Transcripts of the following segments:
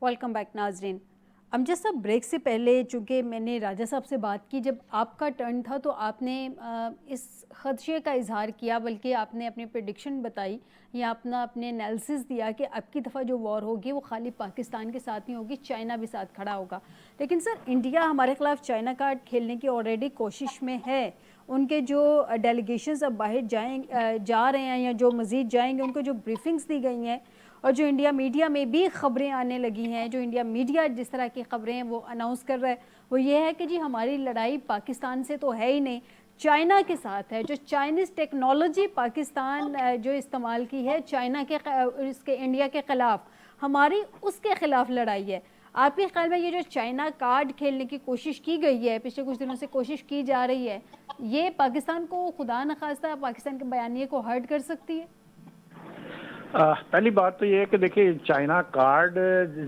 Welcome back नाजरीन। अमजद साहब, break से पहले चूँकि मैंने राजा साहब से बात की, जब आपका टर्न था तो आपने इस खदशे का इजहार किया, बल्कि आपने अपनी प्रेडिक्शन बताई या अपने एनालिसिस दिया कि अब की दफ़ा जो वॉर होगी वो खाली पाकिस्तान के साथ नहीं होगी, चाइना भी साथ खड़ा होगा। लेकिन सर, इंडिया हमारे ख़िलाफ़ चाइना कार्ड खेलने की ऑलरेडी कोशिश में है। उनके जो डेलीगेशंस अब बाहर जा रहे हैं या जो मज़ीद जाएंगे, उनको जो ब्रीफिंग्स दी गई हैं और जो इंडिया मीडिया में भी ख़बरें आने लगी हैं, जो इंडिया मीडिया जिस तरह की ख़बरें हैं वो अनाउंस कर रहा है, वो ये है कि जी हमारी लड़ाई पाकिस्तान से तो है ही नहीं, चाइना के साथ है। जो चाइनीज़ टेक्नोलॉजी पाकिस्तान जो इस्तेमाल की है चाइना के इसके इंडिया के ख़िलाफ़, हमारी उसके ख़िलाफ़ लड़ाई है। आपके ख्याल में ये जो चाइना कार्ड खेलने की कोशिश की गई है, पिछले कुछ दिनों से कोशिश की जा रही है, ये पाकिस्तान को खुदा न खास्ता पाकिस्तान के बयानिए को हर्ट कर सकती है? पहली बात तो ये है कि देखिए, चाइना कार्ड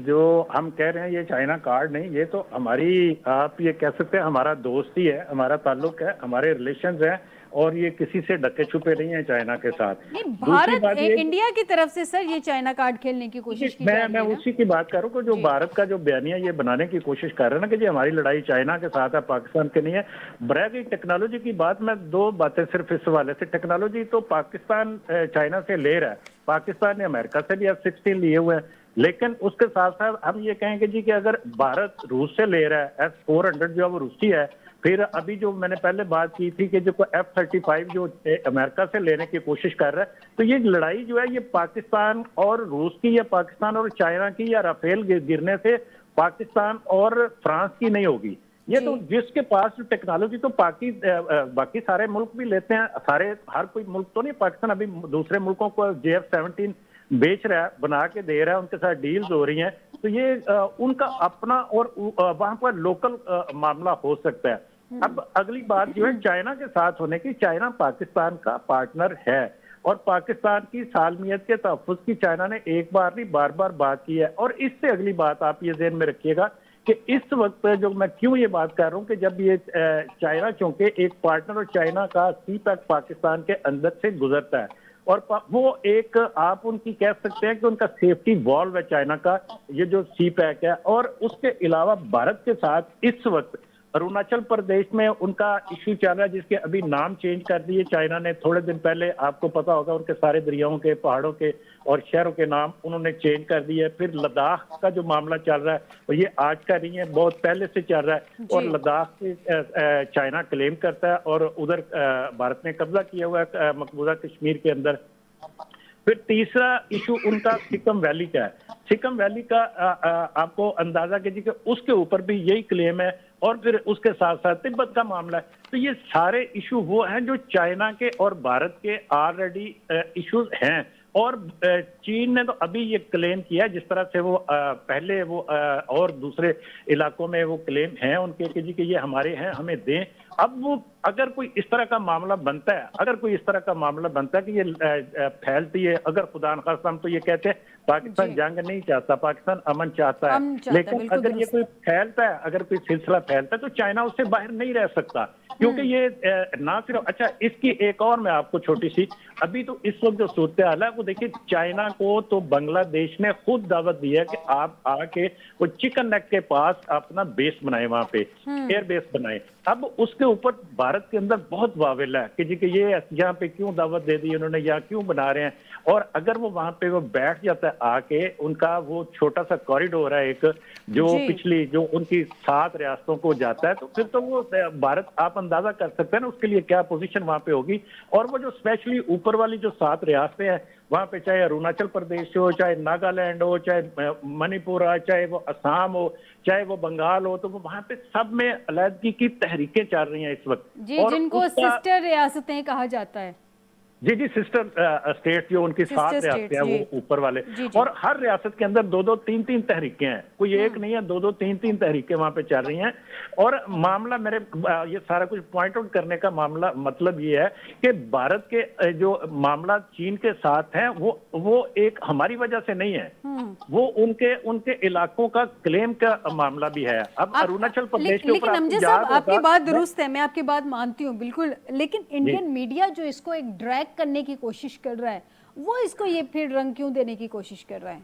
जो हम कह रहे हैं ये चाइना कार्ड नहीं, ये तो हमारी, आप ये कह सकते हैं हमारा दोस्ती है, हमारा ताल्लुक है, हमारे रिलेशंस हैं, और ये किसी से ढके छुपे नहीं है चाइना के साथ। नहीं, दूसरी भारत बात ये, इंडिया की तरफ से सर ये चाइना कार्ड खेलने की कोशिश की जा रही मैं है ना? उसी की बात कर रहा हूँ कि जो जी भारत का जो बयानिया ये बनाने की कोशिश कर रहे हैं ना कि जी हमारी लड़ाई चाइना के साथ है, पाकिस्तान के नहीं है। बरए टेक्नोलॉजी की बात, मैं दो बातें सिर्फ इस हवाले से, टेक्नोलॉजी तो पाकिस्तान चाइना से ले रहा है, पाकिस्तान ने अमेरिका से भी F-16 लिए हुए हैं, लेकिन उसके साथ साथ हम ये कहेंगे जी कि अगर भारत रूस से ले रहा है S-400 जो अब रूसी है, फिर अभी जो मैंने पहले बात की थी कि जो F-35 जो अमेरिका से लेने की कोशिश कर रहा है, तो ये लड़ाई जो है ये पाकिस्तान और रूस की या पाकिस्तान और चाइना की या राफेल गिरने से पाकिस्तान और फ्रांस की नहीं होगी। ये तो जिसके पास जो टेक्नोलॉजी, तो बाकी सारे मुल्क भी लेते हैं, हर कोई मुल्क तो नहीं, पाकिस्तान अभी दूसरे मुल्कों को JF-17 बेच रहा है, बना के दे रहा है, उनके साथ डील्स हो रही हैं, तो ये उनका अपना और वहां पर लोकल मामला हो सकता है। अब अगली बात जो है चाइना के साथ होने की, चाइना पाकिस्तान का पार्टनर है और पाकिस्तान की सालमियत के तहफ़्फ़ुज़ की चाइना ने एक बार नहीं बार बार बात की है। और इससे अगली बात आप ये ज़हन में रखिएगा कि इस वक्त जो मैं क्यों ये बात कर रहा हूँ कि जब ये चाइना चूंकि एक पार्टनर और चाइना का CPEC पाकिस्तान के अंदर से गुजरता है और वो एक, आप उनकी कह सकते हैं कि उनका सेफ्टी वॉल्व है चाइना का, ये जो CPEC है। और उसके अलावा भारत के साथ इस वक्त अरुणाचल प्रदेश में उनका इश्यू चल रहा है, जिसके अभी नाम चेंज कर दिए चाइना ने थोड़े दिन पहले, आपको पता होगा, उनके सारे दरियाओं के, पहाड़ों के और शहरों के नाम उन्होंने चेंज कर दिए। फिर लद्दाख का जो मामला चल रहा है और ये आज का नहीं है, बहुत पहले से चल रहा है, और लद्दाख से चाइना क्लेम करता है और उधर भारत ने कब्जा किया हुआ है मकबूजा कश्मीर के अंदर। फिर तीसरा इशू उनका सिक्किम वैली का है। सिक्किम वैली का आपको अंदाजा कीजिए कि उसके ऊपर भी यही क्लेम है, और फिर उसके साथ साथ तिब्बत का मामला है। तो ये सारे इशू वो हैं जो चाइना के और भारत के ऑलरेडी इश्यूज हैं। और चीन ने तो अभी ये क्लेम किया, जिस तरह से वो पहले वो और दूसरे इलाकों में वो क्लेम हैं उनके कि जी कि ये हमारे हैं, हमें दें। अब वो अगर कोई इस तरह का मामला बनता है, अगर कोई इस तरह का मामला बनता है कि ये फैलती है, अगर खुदा न खास्ता, हम तो ये कहते हैं पाकिस्तान जंग नहीं चाहता, पाकिस्तान अमन चाहता है, लेकिन अगर ये कोई फैलता है, अगर कोई सिलसिला फैलता है, तो चाइना उससे बाहर नहीं रह सकता। क्योंकि ये ना सिर्फ, अच्छा इसकी एक और मैं आपको छोटी सी, अभी तो इस वक्त जो सूरत हाल है वो देखिए, चाइना को तो बांग्लादेश ने खुद दावत दी है कि आप आके वो चिकन नेक के पास अपना बेस बनाए, वहां पे एयर बेस बनाए। अब उसके ऊपर भारत के अंदर बहुत वावेला है कि जी कि ये यहाँ पे क्यों दावत दे दी उन्होंने, यहाँ क्यों बना रहे हैं। और अगर वो वहां पे वो बैठ जाता है आके, उनका वो छोटा सा कॉरिडोर है एक, जो पिछली जो उनकी 7 रियासतों को जाता है, तो फिर तो वो भारत, आप अंदाजा कर सकते हैं ना उसके लिए क्या पोजीशन वहां पे होगी। और वो जो स्पेशली ऊपर वाली जो 7 रियासतें हैं वहां पे, चाहे अरुणाचल प्रदेश हो, चाहे नागालैंड हो, चाहे मणिपुर हो, चाहे वो असम हो, चाहे वो बंगाल हो, तो वो वहां पे सब में अलहदगी की तहरीकें चल रही हैं इस वक्त। जी, और जिनको सिस्टर रियासतें कहा जाता है। जी सिस्टर स्टेट जो उनकी 7 रियासतें हैं वो ऊपर वाले, और हर रियासत के अंदर 2-2, 3-3 तहरीकें हैं, कोई एक नहीं है, 2-2, 3-3 तहरीकें वहां पे चल रही हैं। और मामला मेरे ये सारा कुछ पॉइंट आउट करने का मामला मतलब ये है कि भारत के जो मामला चीन के साथ है वो एक हमारी वजह से नहीं है, वो उनके इलाकों का क्लेम का मामला भी है। अब अरुणाचल प्रदेश के ऊपर आपकी बात दुरुस्त है, मैं आपकी बात मानती हूँ बिल्कुल, लेकिन इंडियन मीडिया जो इसको एक ड्रैग करने की कोशिश कर रहा है, वो इसको ये फिर रंग क्यों देने की कोशिश कर रहा है?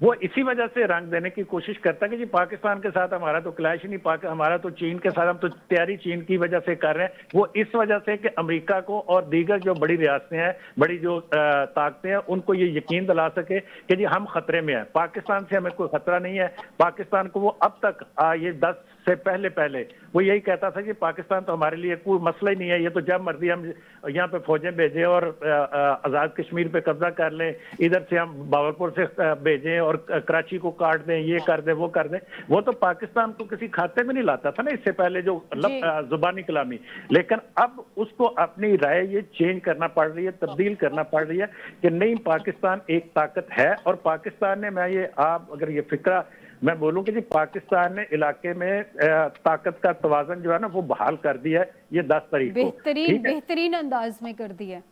वो इसी वजह से रंग देने की कोशिश करता है कि जी पाकिस्तान के साथ हमारा तो क्लैश ही नहीं, हमारा तो चीन के साथ, हम तो तैयारी चीन की वजह से कर रहे हैं। वो इस वजह से कि अमेरिका को और दीगर जो बड़ी रियासतें हैं, बड़ी जो ताकतें हैं, उनको ये यकीन दिला सके कि जी हम खतरे में हैं, पाकिस्तान से हमें कोई खतरा नहीं है। पाकिस्तान को वो अब तक ये 10 से पहले पहले वो यही कहता था कि पाकिस्तान तो हमारे लिए कोई मसला ही नहीं है, ये तो जब मर्जी हम यहाँ पे फौजें भेजें और आजाद कश्मीर पे कब्जा कर लें, इधर से हम बावरपुर से भेजें और कराची को काट दें, ये कर दें, वो कर दें। वो तो पाकिस्तान को किसी खाते में नहीं लाता था ना इससे पहले, जो जुबानी कलामी। लेकिन अब उसको अपनी राय ये चेंज करना पड़ रही है, तब्दील करना पड़ रही है कि नहीं, पाकिस्तान एक ताकत है। और पाकिस्तान ने, मैं ये आप अगर ये फिक्रा मैं बोलूं कि जी पाकिस्तान ने इलाके में ताकत का तवाज़न जो है ना वो बहाल कर दिया है, ये 10 तारीख को बेहतरीन अंदाज में कर दिया है।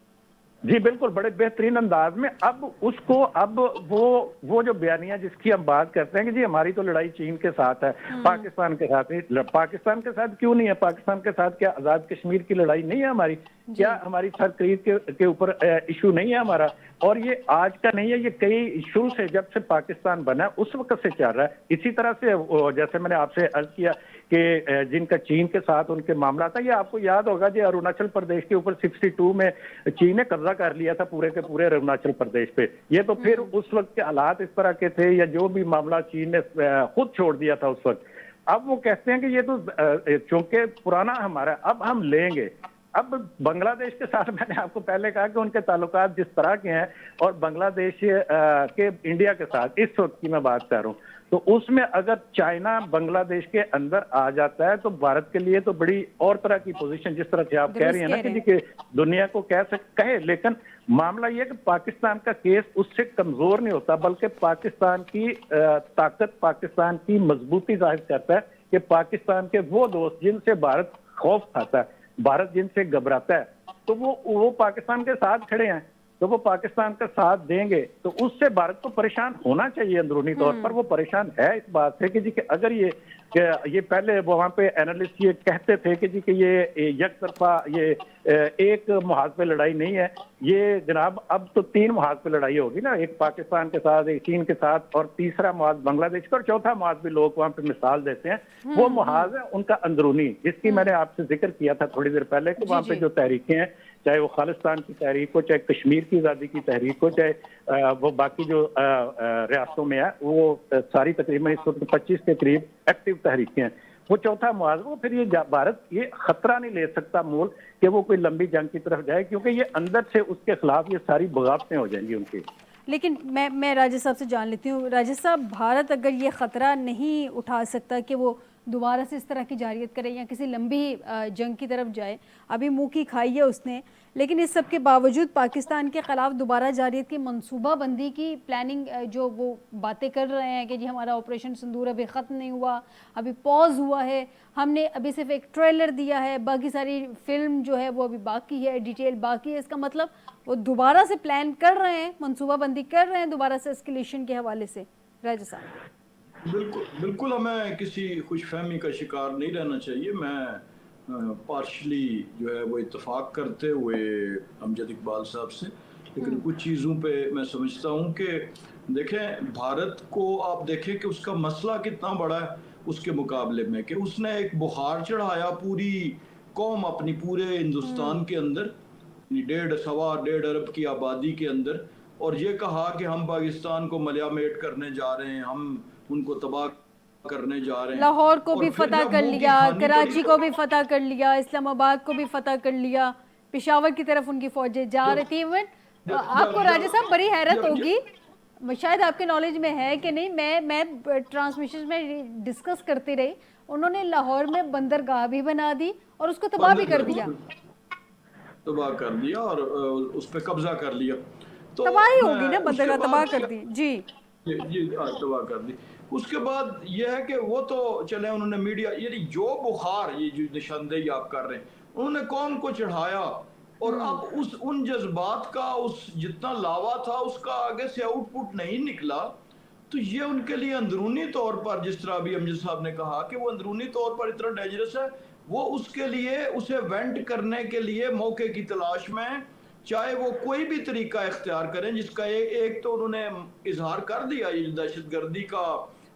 जी बिल्कुल, बड़े बेहतरीन अंदाज में। अब उसको, अब वो जो बयानिया जिसकी हम बात करते हैं कि जी हमारी तो लड़ाई चीन के साथ है, पाकिस्तान के साथ नहीं। पाकिस्तान के साथ क्यों नहीं है? पाकिस्तान के साथ क्या आजाद कश्मीर की लड़ाई नहीं है हमारी? क्या हमारी सरकरीद के ऊपर इशू नहीं है हमारा? और ये आज का नहीं है, ये कई शुरू से, जब से पाकिस्तान बना उस वक्त से चल रहा है। इसी तरह से जैसे मैंने आपसे अर्ज किया कि जिनका चीन के साथ उनके मामला था, ये आपको याद होगा जी, अरुणाचल प्रदेश के ऊपर 62 में चीन ने कब्जा कर लिया था पूरे के पूरे अरुणाचल प्रदेश पे। ये तो फिर उस वक्त के हालात इस तरह के थे, या जो भी मामला चीन ने खुद छोड़ दिया था उस वक्त। अब वो कहते हैं कि ये तो चूंकि पुराना हमारा, अब हम लेंगे। अब बांग्लादेश के साथ मैंने आपको पहले कहा कि उनके ताल्लुकात जिस तरह के हैं, और बांग्लादेश के इंडिया के साथ इस वक्त की मैं बात कर रहा हूँ, तो उसमें अगर चाइना बांग्लादेश के अंदर आ जाता है तो भारत के लिए तो बड़ी और तरह की पोजीशन, जिस तरह से आप कह रही हैं ना कि दुनिया को कहे। लेकिन मामला यह कि पाकिस्तान का केस उससे कमजोर नहीं होता, बल्कि पाकिस्तान की ताकत, पाकिस्तान की मजबूती जाहिर करता है कि पाकिस्तान के वो दोस्त जिनसे भारत खौफ खाता है, भारत जिनसे घबराता है, तो वो पाकिस्तान के साथ खड़े हैं, तो वो पाकिस्तान का साथ देंगे। तो उससे भारत को परेशान होना चाहिए अंदरूनी तौर पर। वो परेशान है इस बात से कि जी कि अगर ये पहले वहां पे एनालिस्ट ये कहते थे कि जी कि ये एक तरफा, ये एक मुहाज पे लड़ाई नहीं है, ये जनाब अब तो 3 मुहाज पे लड़ाई होगी ना, एक पाकिस्तान के साथ, एक चीन के साथ, और तीसरा मुहाज बांग्लादेश का, और चौथा मुहाज भी लोग वहां पे मिसाल देते हैं। वो मुहाज है उनका अंदरूनी, जिसकी मैंने आपसे जिक्र किया था थोड़ी देर पहले कि वहां पे जो तहरीकें हैं, चाहे वो खालिस्तान की तहरीक हो, चाहे कश्मीर की आज़ादी की तहरीक हो, चाहे वो बाकी जो रियासतों में है, वो सारी तकरीबन इस वक्त 25 के करीब एक्टिव तहरीकें हैं। वो चौथा मुआवजा, फिर ये भारत ये खतरा नहीं ले सकता मोल कि वो कोई लंबी जंग की तरफ जाए, क्योंकि ये अंदर से उसके खिलाफ ये सारी बगावतें हो जाएंगी उनकी। लेकिन मैं राजेश साहब से जान लेती हूँ, राजेश साहब, भारत अगर ये ख़तरा नहीं उठा सकता कि वो दोबारा से इस तरह की जारियत करे या किसी लंबी जंग की तरफ जाए, अभी मुंह की खाई है उसने, लेकिन इस सब के बावजूद पाकिस्तान के ख़िलाफ़ दोबारा जारियत की मनसूबा बंदी की प्लानिंग, जो वो बातें कर रहे हैं कि जी हमारा ऑपरेशन सिंदूर अभी ख़त्म नहीं हुआ, अभी पॉज हुआ है, हमने अभी सिर्फ एक ट्रेलर दिया है, बाकी सारी फिल्म जो है वो अभी बाकी है, डिटेल बाकी है। इसका मतलब वो दोबारा से प्लान कर रहे हैं, मनसूबा बंदी कर रहे हैं दोबारा से एस्केलेशन के हवाले से। राजा साहब, बिल्कुल हमें किसी खुशफहमी का शिकार नहीं रहना चाहिए। मैं पार्शली जो है वो इत्तेफाक करते हुए अमजद इकबाल साहब से, लेकिन कुछ चीज़ों पे मैं समझता हूँ कि देखें, भारत को आप देखें कि उसका मसला कितना बड़ा है उसके मुकाबले में, कि उसने एक बुखार चढ़ाया पूरी कौम अपनी, पूरे हिंदुस्तान के अंदर, 1.5 अरब की आबादी के अंदर, और ये कहा कि हम पाकिस्तान को मलियामेट करने जा रहे हैं, हम उनको तबाह करने जा रहे हैं। लाहौर को भी फतह कर लिया, कराची को भी फतह कर लिया, इस्लामाबाद को भी फतह कर लिया, पेशावर की तरफ उनकी फौजें जा रही थी। आपको राजा साहब बड़ी हैरत होगी, शायद आपके नॉलेज में है कि नहीं, मैं ट्रांसमिशन में डिस्कस करती रही, उन्होंने लाहौर में बंदरगाह भी बना दी और उसको तबाह भी कर दिया, तबाह कर दिया और उस पर कब्जा कर लिया। तो तबाही होगी ना, बंदरगाह तबाह कर दी। जी तबाह कर दी। उसके बाद यह है कि वो तो चले, उन्होंने मीडिया, ये जो बुखार, ये जो निशानदेही आप कर रहे हैं, उन्होंने कौम को चढ़ाया, और अब उन जज्बात का, उस जितना लावा था उसका आगे से आउटपुट नहीं निकला, तो ये उनके लिए अंदरूनी तौर पर, जिस तरह अभी अमजद साहब ने कहा कि वो अंदरूनी तौर पर इतना डेंजरस है, वो उसके लिए, उसे वेंट करने के लिए मौके की तलाश में चाहे वो कोई भी तरीका इख्तियार करें, जिसका एक तो उन्होंने इजहार कर दिया, ये दहशतगर्दी का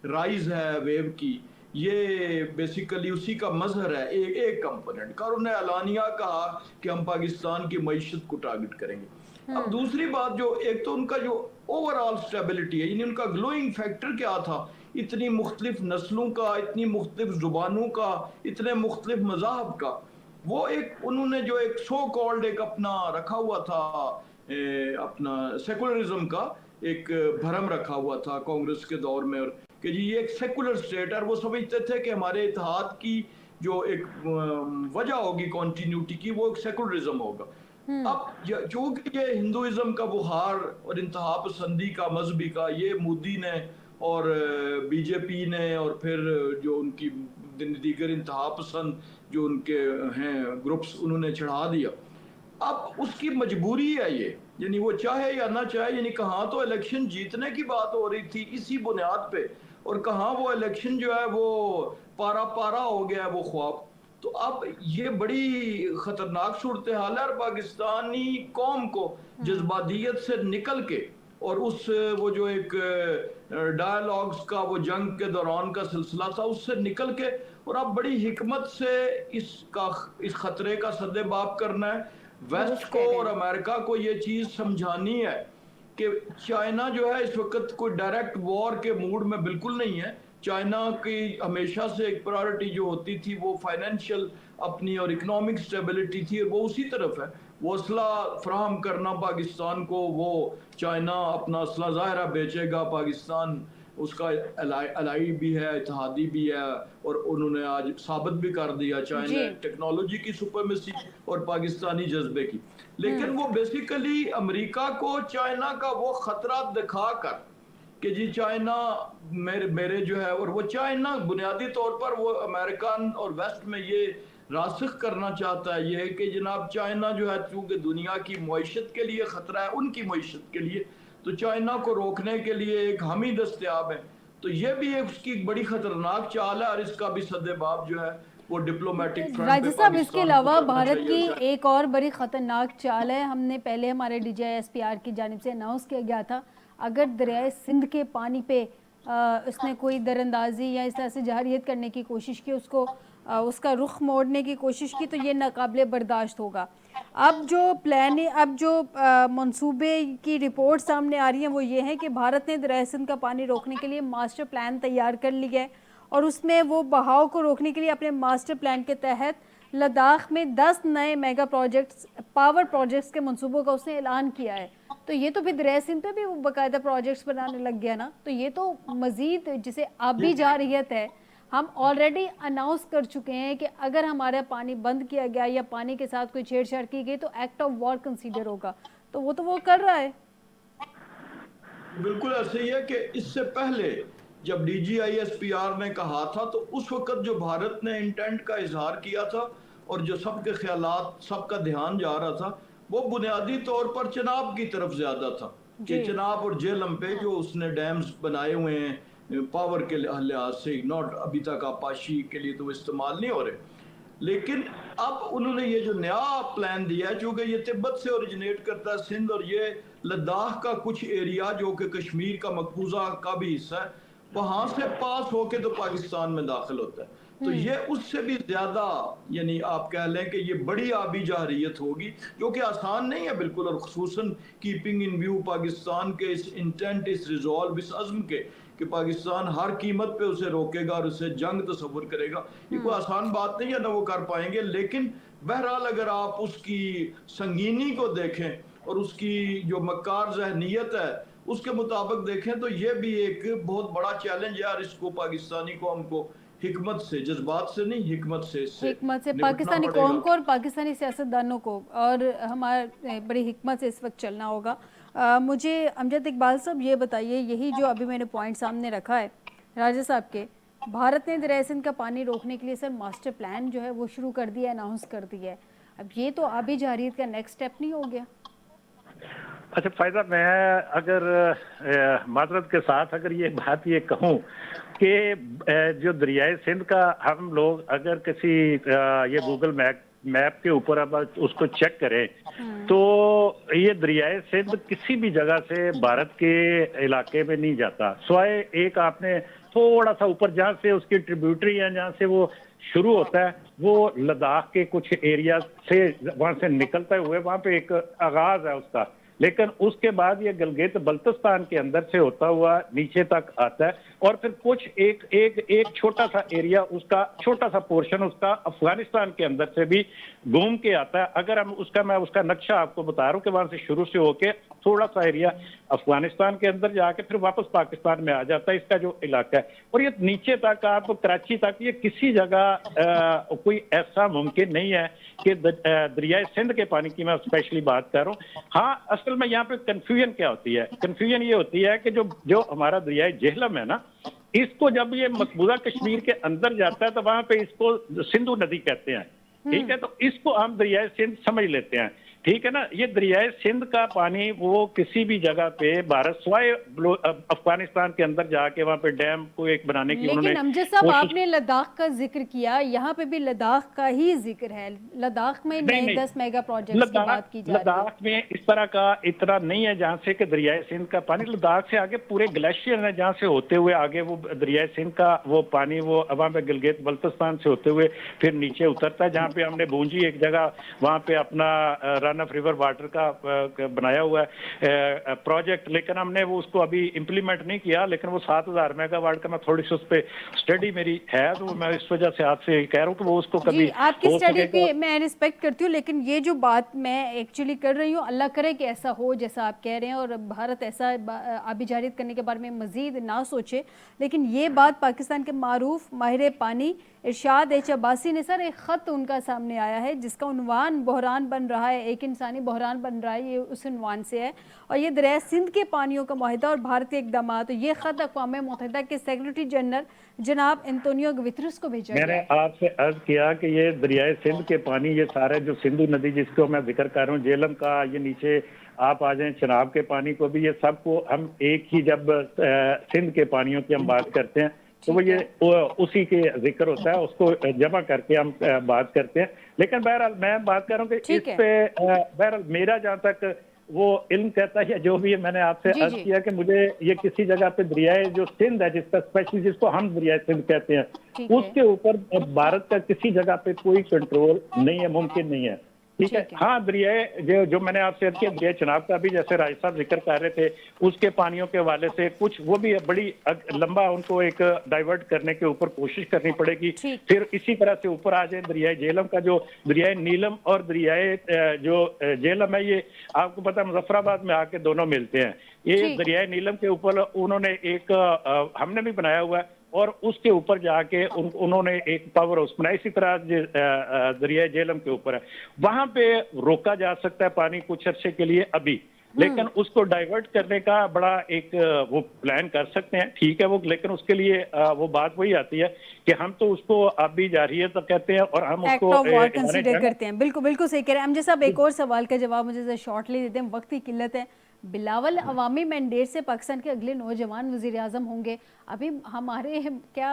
राइज है वेव की, ये बेसिकली उसी का मजहर है, एक कंपोनेंट का, और उन्होंने एलानिया कहा कि हम पाकिस्तान की मईशत को टारगेट करेंगे। अब दूसरी बात, जो एक तो उनका जो ओवरऑल स्टेबिलिटी है, यानी उनका ग्लोइंग फैक्टर क्या था, इतनी मुख्तलिफ नस्लों का, इतनी मुख्तलिफ जुबानों का, इतने मुख्तलिफ मज़ाहब का, वो एक उन्होंने जो एक सो कॉल्ड एक अपना रखा हुआ था, अपना सेकुलरिज्म का एक भरम रखा हुआ था कांग्रेस के दौर में, और कि जी ये एक सेकुलर स्टेट है, और वो समझते थे कि हमारे इत्तेहाद की जो एक वजह होगी कॉन्टिन्यूटी की, वो एक सेकुलरिज्म होगा। अब चूंकि ये हिंदुइज्म का बुखार और इंतहा पसंदी का, मजहबी का, ये मोदी ने और बीजेपी ने और फिर जो उनकी दीगर इंतहा पसंद जो उनके हैं ग्रुप्स, उन्होंने चढ़ा दिया। अब उसकी मजबूरी है ये, यानी वो चाहे या ना चाहे, यानी कहाँ तो इलेक्शन जीतने की बात हो रही थी इसी बुनियाद पे, और कहाँ वो इलेक्शन जो है वो पारा पारा हो गया है वो ख्वाब। तो अब ये बड़ी खतरनाक सूरत हाल है, और पाकिस्तानी कौम को जज्बातियत से निकल के, और उस वो जो एक डायलॉग्स का वो जंग के दौरान का सिलसिला था, उससे निकल के, और अब बड़ी हिकमत से इस खतरे का सद्देबाब करना है। वेस्ट को और अमेरिका को ये चीज समझानी है कि चाइना जो है इस वक्त कोई डायरेक्ट वॉर के मूड में बिल्कुल नहीं है। चाइना की हमेशा से एक प्रायोरिटी जो होती थी वो फाइनेंशियल अपनी और इकोनॉमिक स्टेबिलिटी थी, और वो उसी तरफ है। वो असला फ्राहम करना पाकिस्तान को, वो चाइना अपना असला ज़ाहिरा बेचेगा, पाकिस्तान उसका अलाई भी है, इत्तेहादी भी है, और उन्होंने आज साबित भी कर दिया चाइना टेक्नोलॉजी की सुपरमेसी और पाकिस्तानी जज्बे की। लेकिन वो बेसिकली अमेरिका को चाइना का वो खतरा दिखाकर कि जी चाइना मेरे जो है, और वो चाइना बुनियादी तौर पर वो अमेरिकन और वेस्ट में ये रासिख करना चाहता है ये कि जनाब चाइना जो है चूंकि दुनिया की मईशत के लिए ख़तरा है, उनकी मईशत के लिए, तो चाइना को रोकने के लिए एक हम ही दस्तयाब है। तो ये भी एक उसकी बड़ी खतरनाक चाल है, और इसका भी सद्देबाब जो है वो डिप्लोमेटिक फ्रंट राजा पे साहब, इसके पाकिस्तान को अलावा करना भारत की चाहिए। एक और बड़ी ख़तरनाक चाल है, हमने पहले हमारे DGI-SPR की जानिब से अनाउंस किया गया था, अगर दरियाए सिंध के पानी पे उसने कोई दरअंदाजी या इस तरह से जहरियत करने की कोशिश की, उसको उसका रुख मोड़ने की कोशिश की, तो ये नाकाबिले बर्दाश्त होगा। अब जो प्लान, अब जो मंसूबे की रिपोर्ट सामने आ रही है वो ये है कि भारत ने दरियाए सिंध का पानी रोकने के लिए मास्टर प्लान तैयार कर लिया है, और उसमें वो बहाव को रोकने के लिए अपने मास्टर प्लान के तहत लद्दाख में 10 नए मेगा प्रोजेक्ट्स, पावर प्रोजेक्ट्स के मंसूबों का उसने ऐलान किया है। तो ये तो फिर दरिया सिंध पे भी वो बाकायदा प्रोजेक्ट्स बनाने लग गया ना, तो ये तो मज़ीद जिसे आबी जारहियत है, हम ऑलरेडी अनाउंस कर चुके हैं कि अगर हमारा पानी बंद किया गया या पानी के साथ कोई छेड़छाड़ की गई तो एक्ट ऑफ वॉर कंसीडर होगा, तो वो कर रहा है। बिल्कुल ऐसे ही है कि इससे पहले जब DGI-SPR ने कहा था, तो उस वक्त जो भारत ने इंटेंट का इजहार किया था और जो सबके ख्यालात, सबका ध्यान जा रहा था, वो बुनियादी तौर पर चनाब की तरफ ज्यादा था कि चनाब और जेलम पे जो उसने डैम्स बनाए हुए हैं पावर के लिहाज से, नॉट अभी तक आपाशी के लिए तो इस्तेमाल नहीं हो रहे। लेकिन अब उन्होंने ये जो नया प्लान दिया है, चूंकि ये तिब्बत से ओरिजिनेट करता है सिंध, और ये लद्दाख का कुछ एरिया जो कि कश्मीर का मकबूजा का भी हिस्सा है, वहां से पास होके तो पाकिस्तान में दाखिल होता है। तो ये उससे भी ज्यादा, यानी आप कह लें कि ये बड़ी आबी जाहरियत होगी, जो कि आसान नहीं है बिल्कुल, और खुसूसन कीपिंग इन व्यू पाकिस्तान के इस इंटेंट, इस रिजॉल्व, इस अज़्म के कि पाकिस्तान हर कीमत पे उसे रोकेगा और उसे जंग तस्वुर करेगा। ये कोई आसान बात नहीं है, ना वो कर पाएंगे। लेकिन बहरहाल अगर आप उसकी संगीनी को देखें और उसकी जो मक्कार जहनीत है उसके मुताबिक देखें, तो ये भी एक बहुत बड़ा चैलेंज है, और इसको पाकिस्तानी कौम को हिकमत से, जज्बात से नहीं, हिकमत से पाकिस्तानी कौम को और पाकिस्तानी सियासतदानों को और हमारे बड़ी हिकमत से इस वक्त चलना होगा। मुझे अमजद इकबाल साहब ये बताइए, यही जो अभी मैंने पॉइंट सामने रखा है राजा साहब के, भारत ने दरिया सिंध का पानी रोकने के लिए सर मास्टर प्लान जो है वो शुरू कर दिया, अनाउंस कर दिया है, अब ये तो आबी जारियत का नेक्स्ट स्टेप नहीं हो गया? अच्छा फायदा, मैं अगर माजरत के साथ अगर ये बात ये कहूँ कि जो दरियाए सिंध का हम लोग अगर किसी ये गूगल मैप मैप के ऊपर अब उसको चेक करें तो ये दरियाए सिंध किसी भी जगह से भारत के इलाके में नहीं जाता, सिवाय एक आपने थोड़ा सा ऊपर जहाँ से उसकी ट्रिब्यूटरी है, जहाँ से वो शुरू होता है, वो लद्दाख के कुछ एरिया से वहां से निकलते हुए वहां पे एक आगाज है उसका, लेकिन उसके बाद ये गिलगित बल्तिस्तान के अंदर से होता हुआ नीचे तक आता है और फिर कुछ एक एक एक छोटा सा एरिया उसका, छोटा सा पोर्शन उसका अफगानिस्तान के अंदर से भी घूम के आता है। अगर हम उसका, मैं उसका नक्शा आपको बता रहा हूँ कि वहां से शुरू से होके थोड़ा सा एरिया अफगानिस्तान के अंदर जाके फिर वापस पाकिस्तान में आ जाता है इसका जो इलाका है, और ये नीचे तक आप कराची तक, ये किसी जगह कोई ऐसा मुमकिन नहीं है कि दरियाए सिंध के पानी की मैं स्पेशली बात कर रहा हूँ। हाँ, असल में यहाँ पे कंफ्यूजन क्या होती है, कंफ्यूजन ये होती है कि जो हमारा दरियाए जेहलम है ना, इसको जब ये मकबूजा कश्मीर के अंदर जाता है तो वहां पे इसको सिंधु नदी कहते हैं, ठीक है, तो इसको हम दरियाए सिंध समझ लेते हैं, ठीक है ना। ये दरियाए सिंध का पानी वो किसी भी जगह पे भारत, सिवाय अफगानिस्तान के अंदर जाके वहां पे डैम को एक बनाने की उन्होंने, लेकिन अमजद साहब आपने लद्दाख का जिक्र किया, यहाँ पे भी लद्दाख का ही जिक्र है, लद्दाख में नए 10 मेगा प्रोजेक्ट्स की बात की जा रही है। लद्दाख में इस तरह का इतना नहीं है जहाँ से कि दरियाए सिंध का पानी, लद्दाख से आगे पूरे ग्लेशियर है जहाँ से होते हुए आगे वो दरियाए सिंध का वो पानी वो वहाँ पे गिलगित बल्तिस्तान से होते हुए फिर नीचे उतरता है, जहाँ पे हमने भूंजी एक जगह वहाँ पे अपना रन ऑफ रिवर वाटर का बनाया हुआ है प्रोजेक्ट, लेकिन हमने वो उसको अभी इम्प्लीमेंट नहीं किया, लेकिन वो 7000 मेगावाट का, मैं थोड़ी सी उस पर स्टडी मेरी है, तो मैं इस वजह से आपसे कह रहा हूँ कि वो उसको कभी, आपकी स्टडी की मैं रिस्पेक्ट करती हूँ, लेकिन ये जो बात मैं एक्चुअली कर रही हूँ, अल्लाह करे कि ऐसा हो जैसा आप कह रहे हैं और भारत ऐसा आबिजारियत करने के बारे में मजीद ना सोचे, लेकिन ये बात पाकिस्तान के मारूफ माहिर पानी इरशाद एच अब्बासी ने, सर एक ख़त उनका सामने आया है जिसका उन्वान बहरान बन रहा है, एक इंसानी बहरान बन रहा है, ये उस उन्वान से है, और ये दरिया सिंध के पानियों का मुआहदा और भारतीय इक़दाम, तो ये ख़त अक़वाम मुत्तहिदा के सेक्रेटरी जनरल जनाब एंटोनियो गुतेरेस को भेजा गया। मैंने आपसे अर्ज किया कि ये दरियाए सिंध के पानी, ये सारे जो सिंधु नदी जिसको मैं जिक्र कर रहा हूँ, जेलम का, ये नीचे आप आ जाएं चिनाब के पानी को भी, ये सबको हम एक ही, जब सिंध के पानियों की हम बात करते हैं तो वो ये उसी के जिक्र होता है, उसको जमा करके हम बात करते हैं। लेकिन बहरहाल मैं बात कर रहा हूँ कि इस पे बहरहाल मेरा जहाँ तक वो इल्म कहता है, जो भी मैंने आपसे अर्ज किया कि मुझे ये किसी जगह पे दरियाए जो सिंध है, जिसका स्पेशली जिसको हम दरियाए सिंध कहते हैं, उसके ऊपर भारत का किसी जगह पे कोई कंट्रोल नहीं है, मुमकिन नहीं है, ठीक है। हाँ, दरियाए जो मैंने आपसे अर्ज किया, दरिया चिनाब का भी जैसे राय साहब जिक्र कर रहे थे, उसके पानियों के हवाले से कुछ वो भी बड़ी लंबा उनको एक डाइवर्ट करने के ऊपर कोशिश करनी पड़ेगी। फिर इसी तरह से ऊपर आ जाए दरियाए जेहलम का, जो दरियाए नीलम और दरियाए जो जेहलम है, ये आपको पता है मुजफ्फराबाद में आके दोनों मिलते हैं। ये दरियाए नीलम के ऊपर उन्होंने एक हमने भी बनाया हुआ है और उसके ऊपर जाके उन्होंने एक पावर हाउस बनाया, इसी तरह दरिया जेहलम के ऊपर है, वहां पे रोका जा सकता है पानी कुछ अर्से के लिए अभी, लेकिन उसको डाइवर्ट करने का बड़ा एक वो प्लान कर सकते हैं, ठीक है वो, लेकिन उसके लिए वो बात वही आती है कि हम तो उसको अभी जारियत तो कहते हैं और हम उसको कंसीडर करते हैं। बिल्कुल बिल्कुल सही कह रहे हैं। हम जैसा एक और सवाल का जवाब मुझे शॉर्टली देते हैं, वक्त की किल्लत है। बिलावल अवामी मैंडेट से पाकिस्तान के अगले नौजवान वज़ीर आज़म होंगे। अभी हमारे क्या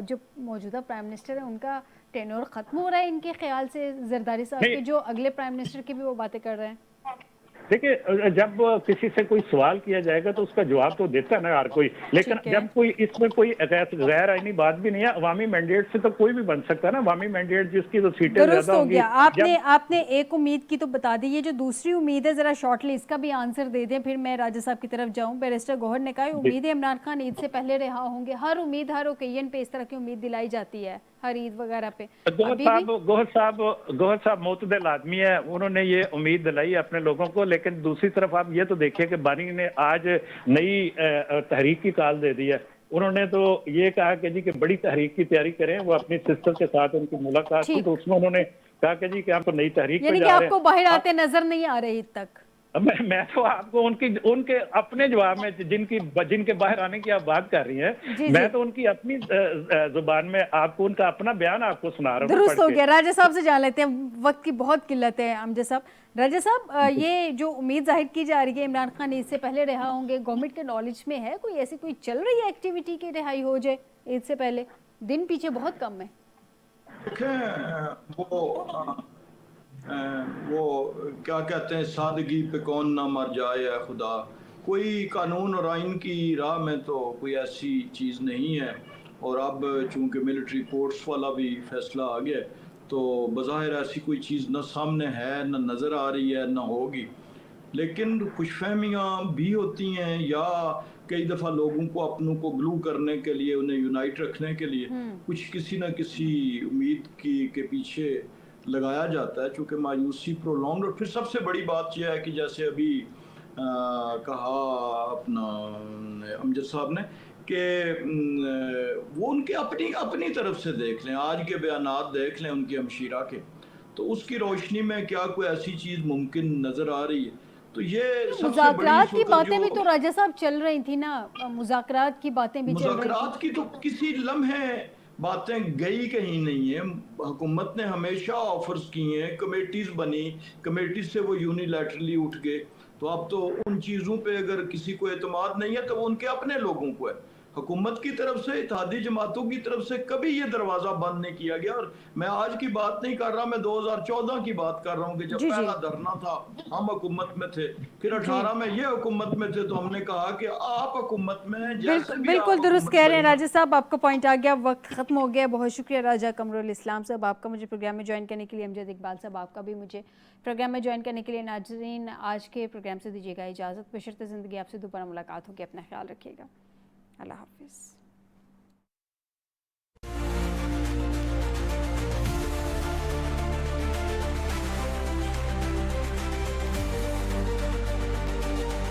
जो मौजूदा प्राइम मिनिस्टर है उनका टेन्योर ख़त्म हो रहा है इनके ख्याल से, जरदारी साहब के, जो अगले प्राइम मिनिस्टर की भी वो बातें कर रहे हैं? देखिए, जब किसी से कोई सवाल किया जाएगा तो उसका जवाब तो देता है ना हर कोई, लेकिन जब कोई इसमें कोई गैर आईनी बात भी नहीं है, अवामी मैंडेट से तो कोई भी बन सकता है ना, अवामी मैंडेट जिसकी तो सीटें ज्यादा होंगी। आपने एक उम्मीद की तो बता दी, ये जो दूसरी उम्मीद है जरा शॉर्टली इसका भी आंसर दे दें, फिर मैं राजा साहब की तरफ जाऊं। बैरिस्टर गौहर ने कहा उम्मीद है इमरान खान ईद से पहले रिहा होंगे। हर उम्मीद, हर ओकेजन पे इस तरह की उम्मीद दिलाई जाती है, हर ईद वगैरह पे। गौहर साहब मोतदिल आदमी है, उन्होंने ये उम्मीद दिलाई अपने लोगों को, लेकिन दूसरी तरफ आप ये तो देखिए कि बानी ने आज नई तहरीक की कॉल दे दी है। उन्होंने तो ये कहा कि जी कि बड़ी तहरीक की तैयारी करें, वो अपनी सिस्टर के साथ उनकी मुलाकात थी तो उसमें उन्होंने कहा कि जी कि हम तो नई तहरीक पे जा रहे हैं। आपको बाहर आते नजर नहीं आ रहे ईद तक। मैं तो आपको उनके अपने जवाब में जिनके बाहर आने की आप बात कर रही हैं, मैं तो उनकी अपनी जुबान में आपको उनका अपना बयान आपको सुना रहा हूँ। दुरुस्त हो गया। राजा साहब से जान लेते हैं, वक्त की बहुत किल्लत है अमजद साहब। राजा साहब, ये जो उम्मीद जाहिर की जा रही है इमरान खान ईद से पहले रिहा होंगे, गवर्नमेंट के नॉलेज में है कोई ऐसी कोई चल रही है एक्टिविटी की रिहाई हो जाए ईद से पहले? दिन पीछे बहुत कम है। देखें, वो वो क्या कहते हैं, सादगी पे कौन ना मर जाए या खुदा। कोई कानून और आइन की राह में तो कोई ऐसी चीज़ नहीं है। और अब चूंकि मिलिट्री कोर्ट्स वाला भी फैसला आ गया, तो बज़ाहिर ऐसी कोई चीज़ न सामने है, न नज़र आ रही है, न होगी। लेकिन खुशफहमियाँ भी होती हैं, या कई दफ़ा लोगों को अपनों को ग्लू करने के लिए, उन्हें यूनाइट रखने के लिए कुछ किसी न किसी उम्मीद की के पीछे लगाया जाता है, चूँकि मायूसी प्रोलॉन्ग। और फिर सबसे बड़ी बात यह है कि जैसे अभी कहा अपना अमजद साहब ने कि वो उनके अपनी अपनी तरफ से देख लें, आज के बयानात देख लें उनके हमशीरा के, तो उसकी रोशनी में क्या कोई ऐसी चीज़ मुमकिन नज़र आ रही है। तो ये सबसे बड़ी इस मुज़ाकरात की वक्त बातें भी जो तो राजा साहब चल रही थी ना, मुज़ाकरात की बातें भी चल रही थी। मुज़ाकरात की तो किसी लम्हे बातें गई कहीं नहीं है। हुकूमत ने हमेशा ऑफर्स किए हैं, कमेटीज बनी, कमेटी से वो यूनिलैटरली उठ गए। तो अब तो उन चीज़ों पे अगर किसी को एतमाद नहीं है तो वो उनके अपने लोगों को है। हुकूमत की तरफ से, इत्तेहादी जमातों की तरफ से कभी ये दरवाज़ा बंद नहीं किया गया। और मैं आज की बात नहीं कर रहा, मैं 2014 की बात कर रहा हूँ कि जब जी जी पहला धरना था, हम हुकूमत में थे, फिर जी 18 में ये हुकूमत में थे, तो हमने कहा कि आप हुकूमत में हैं, जैसे बिल्कुल भी आप बिल्कुल दुरुस्त हुकूमत कह रहे हैं बनी। राजा साहब, आपका पॉइंट आ गया, वक्त ख़त्म हो गया। बहुत शुक्रिया राजा कमरुल इस्लाम साहब आपका मुझे प्रोग्राम में ज्वाइन करने के लिए। अमजद इकबाल साहब आपका भी मुझे प्रोग्राम में ज्वाइन करने के लिए। नाजरीन, आज के प्रोग्राम से दीजिएगा इजाज़त, बशर्ते ज़िंदगी आपसे दोबारा मुलाकात होगी। अपना ख्याल रखिएगा। अल्लाह हाफिज़।